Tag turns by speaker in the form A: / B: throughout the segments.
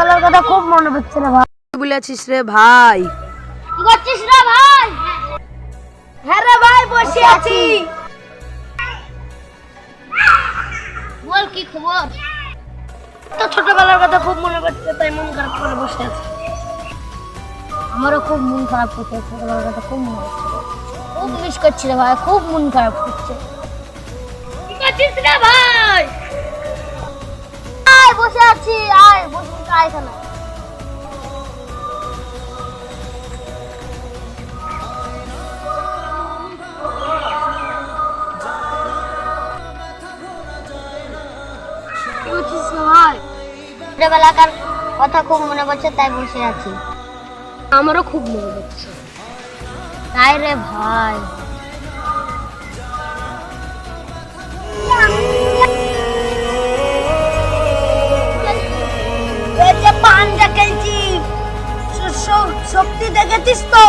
A: ছোটবেলার কথা খুব মনে পড়ছে রে ভাই।
B: বলেছিস রে ভাই?
A: কি করছিস রে ভাই? হ্যাঁ রে ভাই, বসে আছি। বল কি খবর? তো ছোটবেলার কথা খুব মনে পড়ছে, তাই মন খারাপ করে বসে আছি। আমারও খুব মন খারাপ করছে, ছোটবেলার কথা খুব মনে পড়ছে, খুব মিস করছি রে ভাই, খুব মন খারাপ করছে। কি করছিস রে ভাই? আয় বসে আছি, আয় বসে আয় এখানে। ছোটবেলাকার কথা খুব মনে পড়ছে, তাই বসে আছি। আমারও খুব মনে পড়ছে, তাই রে ভাই। পাঞ্জা খেলছি, শক্তি দেখেছিস তো?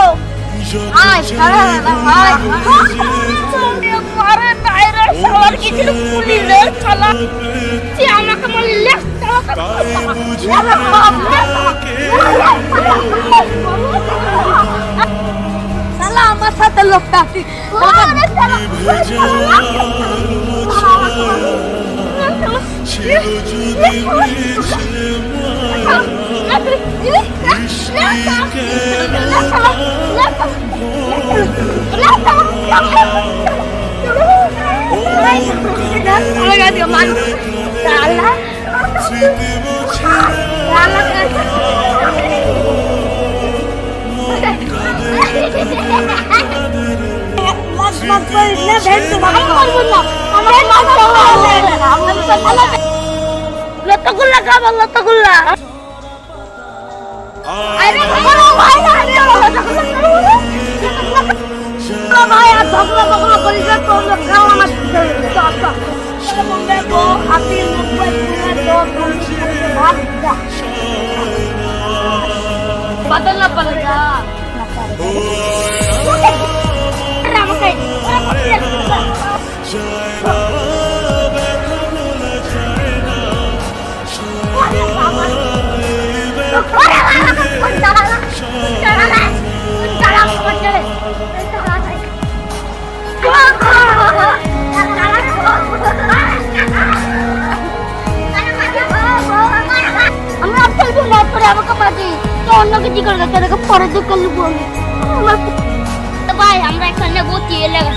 A: আমার সাথে লোকটা লতগুল্লা খাবো, লতগুল্লা। ভাই আর ঝগড়া ঝগড়া করিস না, তোর খাও আমার বাদল না পারে যা অন্যকে কি করে দেখে পরে তো করলে বলি ভাই। আমরা এখানে বসি এলাকা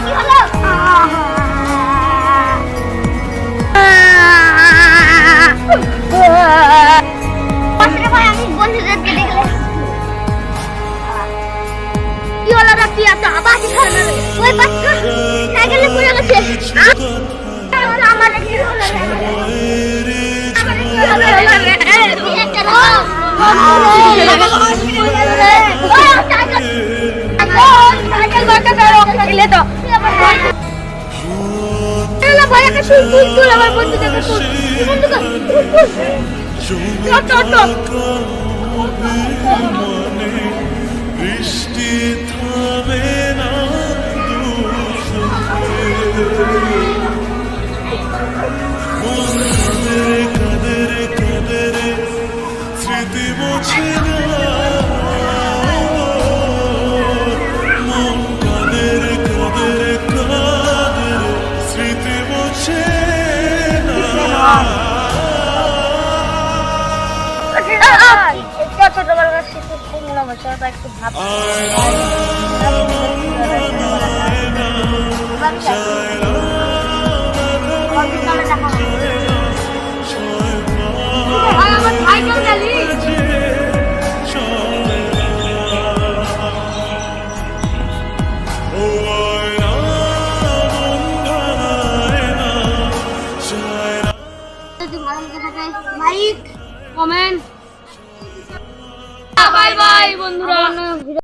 A: কি হলো? ভাই আমি বন্ধুদেরকে দেখলে কি হলো রে? তুই এত আবার ওই বাচ্চা সাইকেলে পড়ে গেছে। আমার কি হলো?
C: বৃষ্টি থামে না, কাদের কাদের স্মৃতি মোছে না, মন কাদের কাদের কাদের স্মৃতি মোছে না।
A: ছোটবেলার স্মৃতি খুব মনে হচ্ছে, একটু ভাব লাইক কমেন্ট। বাই বাই বন্ধুরা।